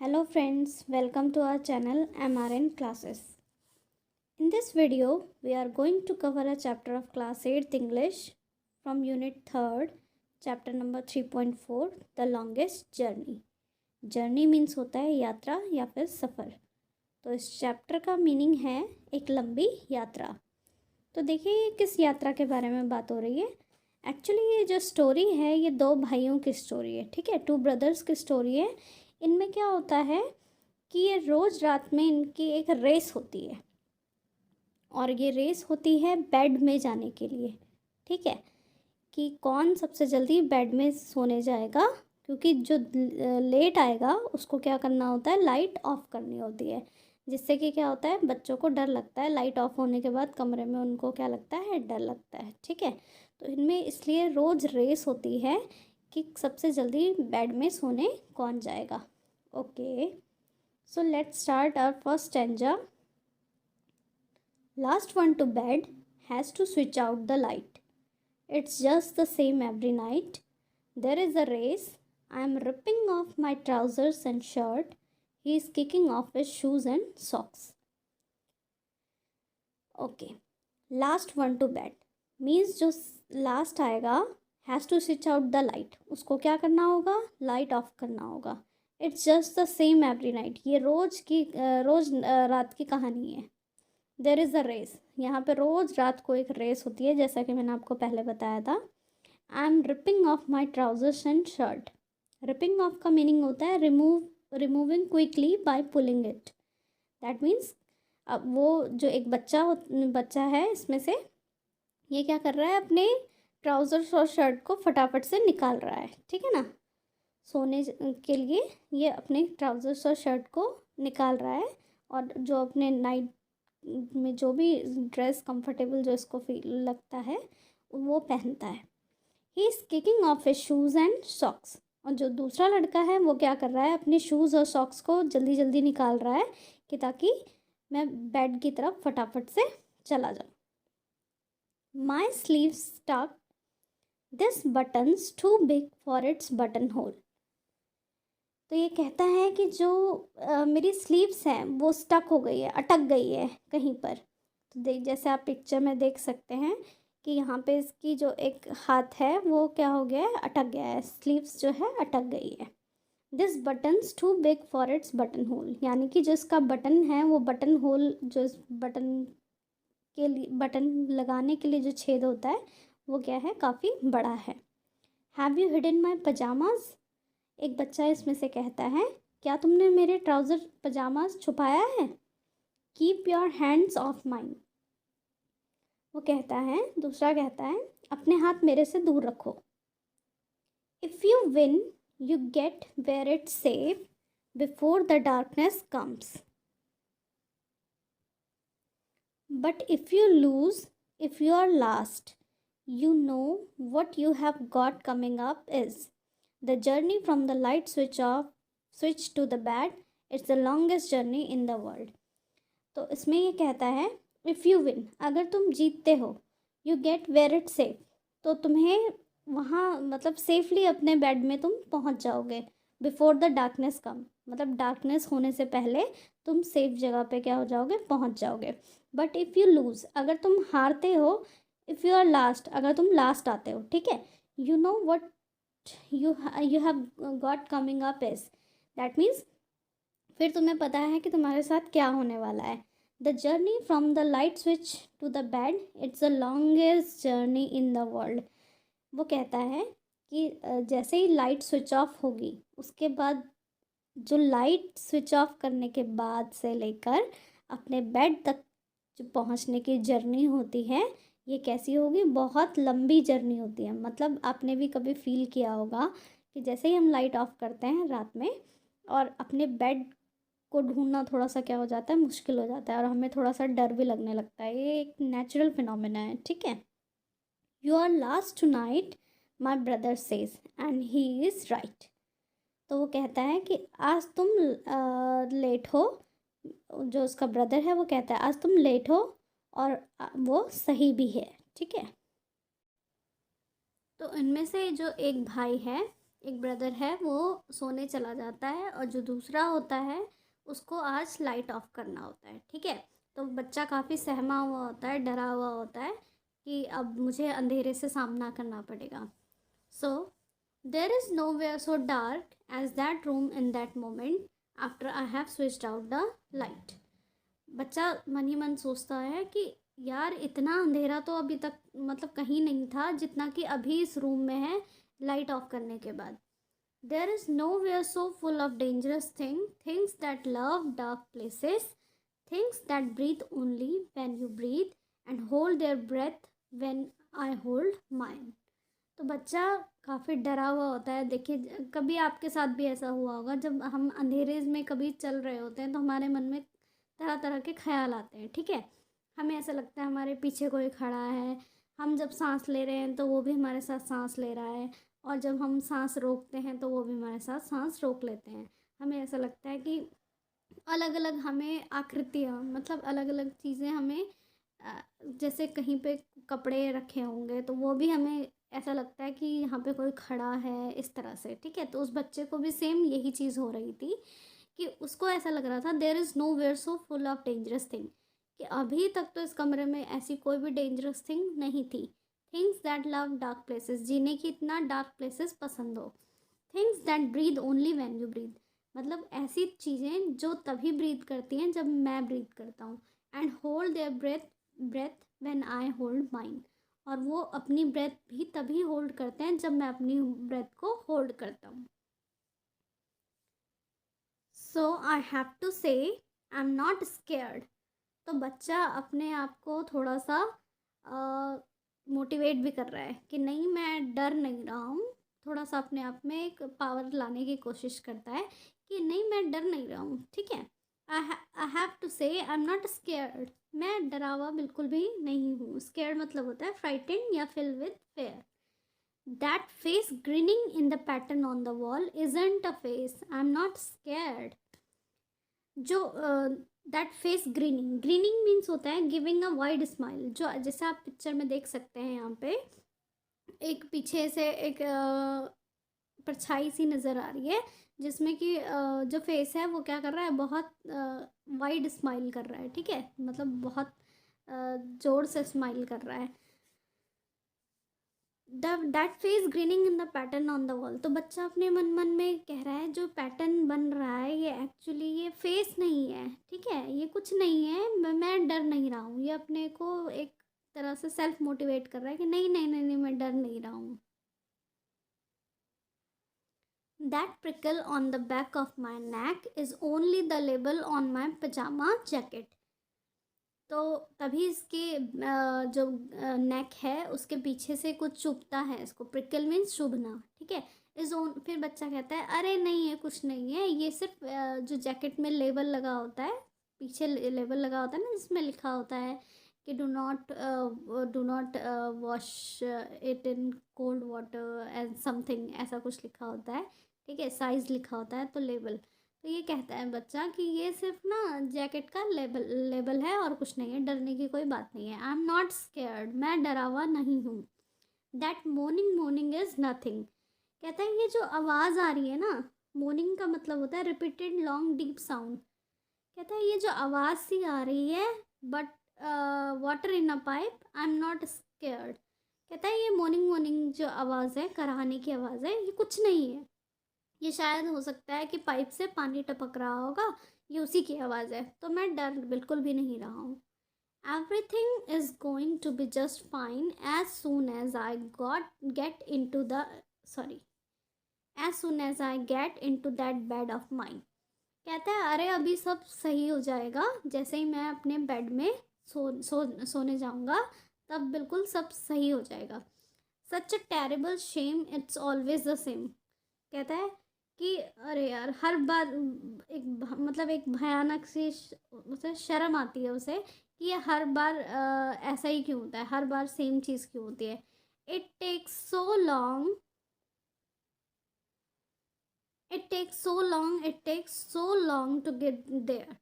Hello friends, welcome to our channel MRN Classes. In this video, we are going to cover a chapter of class 8th English from unit 3rd, chapter number 3.4, The Longest Journey. Journey means होता है यात्रा या फिर सफ़र। तो इस chapter का meaning है एक लंबी यात्रा। तो देखिए ये किस यात्रा के बारे में बात हो रही है। एक्चुअली ये जो स्टोरी है ये दो भाइयों की स्टोरी है, ठीक है, टू ब्रदर्स की स्टोरी है। इनमें क्या होता है कि ये रोज़ रात में इनकी एक रेस होती है और ये रेस होती है बेड में जाने के लिए, ठीक है, कि कौन सबसे जल्दी बेड में सोने जाएगा, क्योंकि जो लेट आएगा उसको क्या करना होता है, लाइट ऑफ करनी होती है, जिससे कि क्या होता है, बच्चों को डर लगता है। लाइट ऑफ होने के बाद कमरे में उनको क्या लगता है, डर लगता है, ठीक है। तो इनमें इसलिए रोज़ रेस होती है कि सबसे जल्दी बेड में सोने कौन जाएगा। Okay, so let's start our first stanza. Last one to bed has to switch out the light. It's just the same every night. There is a race. I'm ripping off my trousers and shirt. He is kicking off his shoes and socks. Okay, last one to bed means जो last आएगा has to switch out the light. उसको क्या करना होगा, light of करना होगा। It's just the same every night, ये रोज़ रात की कहानी है। देर इज़ अ रेस, यहाँ पे रोज़ रात को एक रेस होती है, जैसा कि मैंने आपको पहले बताया था। I am ripping off my trousers and shirt. Ripping off का मीनिंग होता है removing quickly by pulling it. That means अब वो जो एक बच्चा है इसमें से, ये क्या कर रहा है, अपने ट्राउज़र्स और शर्ट को फटाफट से निकाल रहा है, ठीक है ना। सोने के लिए ये अपने ट्राउज़र्स और शर्ट को निकाल रहा है और जो अपने नाइट में जो भी ड्रेस कंफर्टेबल जो इसको फील लगता है वो पहनता है। He is kicking off his shoes and socks. और जो दूसरा लड़का है वो क्या कर रहा है, अपने शूज़ और सॉक्स को जल्दी जल्दी निकाल रहा है कि ताकि मैं बेड की तरफ फटाफट से चला जाऊँ। My sleeves stuck, this buttons too big for its button hole. तो ये कहता है कि जो मेरी स्लीव्स हैं वो स्टक हो गई है, अटक गई है कहीं पर। तो जैसे आप पिक्चर में देख सकते हैं कि यहाँ पे इसकी जो एक हाथ है वो क्या हो गया है, अटक गया है, स्लीव्स जो है अटक गई है। This buttons too big for its button hole, यानी कि जिसका बटन है वो बटन होल, जो इस बटन के लिए बटन लगाने के लिए जो छेद होता है वो क्या है, काफ़ी बड़ा है। Have you hidden my pyjamas. एक बच्चा इसमें से कहता है, क्या तुमने मेरे ट्राउज़र पजामाज छुपाया है। Keep your hands of mine. वो कहता है, दूसरा कहता है, अपने हाथ मेरे से दूर रखो। If you win you get where it safe before the darkness comes, but if you lose, if you are lost, you know what you have got coming up is the journey from the light switch to the bed. It's the longest journey in the world. तो इसमें ये कहता है, if you win, अगर तुम जीतते हो, you get where it safe, तो तुम्हें वहाँ मतलब सेफली अपने बेड में तुम पहुँच जाओगे। बिफोर द डार्कनेस कम, मतलब डार्कनेस होने से पहले तुम सेफ जगह पे क्या हो जाओगे, पहुँच जाओगे। बट इफ़ यू लूज़, अगर तुम हारते हो, इफ़ यू आर लास्ट, अगर तुम लास्ट आते हो, ठीक है, you know what you have got coming up is, that means फिर तुम्हें पता है कि तुम्हारे साथ क्या होने वाला है। The journey from the light switch to the bed, it's the longest journey in the world. वो कहता है कि जैसे ही लाइट स्विच ऑफ होगी, उसके बाद जो लाइट स्विच ऑफ करने के बाद से लेकर अपने बेड तक जो पहुंचने की जर्नी होती है, ये कैसी होगी, बहुत लंबी जर्नी होती है। मतलब आपने भी कभी फील किया होगा कि जैसे ही हम लाइट ऑफ करते हैं रात में और अपने बेड को ढूंढना थोड़ा सा क्या हो जाता है, मुश्किल हो जाता है और हमें थोड़ा सा डर भी लगने लगता है। ये एक नेचुरल फिनोमेना है, ठीक है। You are lost tonight my brother says and he is right. तो वो कहता है कि आज तुम लेट हो, जो उसका ब्रदर है वो कहता है आज तुम लेट हो और वो सही भी है, ठीक है। तो इनमें से जो एक भाई है एक ब्रदर है वो सोने चला जाता है और जो दूसरा होता है उसको आज लाइट ऑफ करना होता है, ठीक है। तो बच्चा काफ़ी सहमा हुआ होता है, डरा हुआ होता है कि अब मुझे अंधेरे से सामना करना पड़ेगा। So there is nowhere so dark as that room in that moment after I have switched out the light. बच्चा मन ही मन सोचता है कि यार इतना अंधेरा तो अभी तक मतलब कहीं नहीं था जितना कि अभी इस रूम में है लाइट ऑफ करने के बाद। There is nowhere so full of dangerous things that love dark places, things that breathe only when you breathe and hold their breath when I hold mine. तो बच्चा काफ़ी डरा हुआ होता है। देखिए कभी आपके साथ भी ऐसा हुआ होगा, जब हम अंधेरे में कभी चल रहे होते हैं तो हमारे मन में तरह तरह के ख्याल आते हैं, ठीक है। हमें ऐसा लगता है हमारे पीछे कोई खड़ा है, हम जब सांस ले रहे हैं तो वो भी हमारे साथ सांस ले रहा है, और जब हम सांस रोकते हैं तो वो भी हमारे साथ सांस रोक लेते हैं। हमें ऐसा लगता है कि अलग अलग हमें आकृतियाँ मतलब अलग अलग चीज़ें हमें जैसे कहीं पे कपड़े रखे होंगे तो वो भी हमें ऐसा लगता है कि यहाँ पे कोई खड़ा है, इस तरह से, ठीक है। तो उस बच्चे को भी सेम यही चीज़ हो रही थी कि उसको ऐसा लग रहा था there is nowhere so full of dangerous thing, कि अभी तक तो इस कमरे में ऐसी कोई भी डेंजरस थिंग नहीं थी। Things that love dark places, जीने की इतना डार्क प्लेसेस पसंद हो। Things that breathe only when you breathe, मतलब ऐसी चीज़ें जो तभी ब्रीद करती हैं जब मैं ब्रीद करता हूँ। And hold their breath when I hold mine, और वो अपनी ब्रेथ भी तभी होल्ड करते हैं जब मैं अपनी ब्रेथ को होल्ड करता हूँ। सो आई हैव टू से आई एम नॉट स्केयर्ड। तो बच्चा अपने आप को थोड़ा सा मोटिवेट भी कर रहा है कि नहीं मैं डर नहीं रहा हूँ। थोड़ा सा अपने आप में एक पावर लाने की कोशिश करता है कि नहीं मैं डर नहीं रहा हूँ, ठीक है। आई हैव टू से आई एम नॉट स्केयर्ड, मैं डरा हुआ बिल्कुल भी नहीं हूँ। स्केयर्ड मतलब होता है फ्राइटेंड या fill with fear. That face grinning in the pattern on the wall isn't a face, I am not scared. जो that face grinning, grinning means होता है गिविंग अ वाइड स्माइल। जो जैसे आप पिक्चर में देख सकते हैं यहाँ पे एक पीछे से एक परछाई सी नज़र आ रही है जिसमें कि जो फेस है वो क्या कर रहा है, बहुत वाइड स्माइल कर रहा है, ठीक है। मतलब बहुत ज़ोर से स्माइल कर रहा है। That face grinning in the pattern on the wall. तो बच्चा अपने मन मन में कह रहा है जो पैटर्न बन रहा है ये एक्चुअली ये फेस नहीं है, ठीक है, ये कुछ नहीं है, मैं डर नहीं रहा हूँ। ये अपने को एक तरह से सेल्फ मोटिवेट कर रहा है कि नहीं नहीं नहीं नहीं मैं डर नहीं रहा हूँ। That prickle on the back of my neck is only the label on my pyjama jacket. तो तभी इसके जो नेक है उसके पीछे से कुछ चुभता है, इसको प्रिकल मीन्स चुभना, ठीक है। इस ओन फिर बच्चा कहता है अरे नहीं है कुछ नहीं है, ये सिर्फ जो जैकेट में लेबल लगा होता है, पीछे लेबल लगा होता है ना जिसमें लिखा होता है कि do not wash it in cold water and something, ऐसा कुछ लिखा होता है, ठीक है। साइज़ लिखा होता है तो लेबल। तो ये कहता है बच्चा कि ये सिर्फ ना जैकेट का लेबल लेबल है और कुछ नहीं है, डरने की कोई बात नहीं है। आई एम नॉट स्केयर्ड, मैं डरा हुआ नहीं हूँ। That morning morning is nothing. कहता है ये जो आवाज़ आ रही है ना, मोर्निंग का मतलब होता है रिपीटेड लॉन्ग डीप साउंड। कहता है ये जो आवाज़ सी आ रही है but water in a pipe, I am not scared. कहता है ये मॉर्निंग मॉर्निंग जो आवाज़ है, कराहने की आवाज़ है, ये कुछ नहीं है। ये शायद हो सकता है कि पाइप से पानी टपक रहा होगा, ये उसी की आवाज़ है, तो मैं डर बिल्कुल भी नहीं रहा हूँ। Everything is going to be just fine as soon as I get into the sorry as soon as I get into that bed of mine. कहता है अरे अभी सब सही हो जाएगा, जैसे ही मैं अपने बेड में सोने जाऊँगा तब बिल्कुल सब सही हो जाएगा। Such a terrible shame, it's always the same. कहता है कि अरे यार हर बार मतलब एक भयानक सी उसे शर्म आती है उसे कि ये हर बार ऐसा ही क्यों होता है, हर बार सेम चीज़ क्यों होती है। It takes so long it takes so long to get there.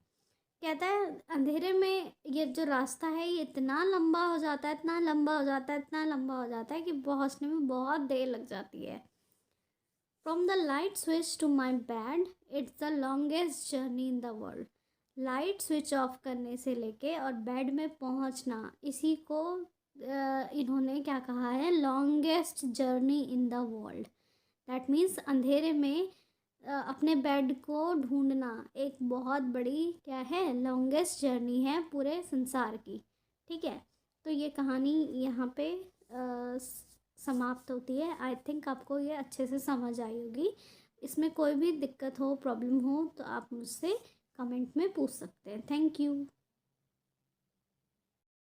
कहता है अंधेरे में ये जो रास्ता है ये इतना लंबा हो जाता है, इतना लंबा हो जाता है, इतना लंबा हो जाता है कि पहुँचने में बहुत देर लग जाती है। From the light switch to my bed it's the longest journey in the world. Light switch off करने से लेके और बेड में पहुंचना, इसी को इन्होंने क्या कहा है, longest journey in the world. That means अंधेरे में अपने बेड को ढूंढना एक बहुत बड़ी क्या है, लॉन्गेस्ट जर्नी है पूरे संसार की। ठीक है, तो ये कहानी यहाँ पे समाप्त होती है। आई थिंक आपको ये अच्छे से समझ आई होगी। इसमें कोई भी दिक्कत हो, प्रॉब्लम हो, तो आप मुझसे कमेंट में पूछ सकते हैं। Thank you.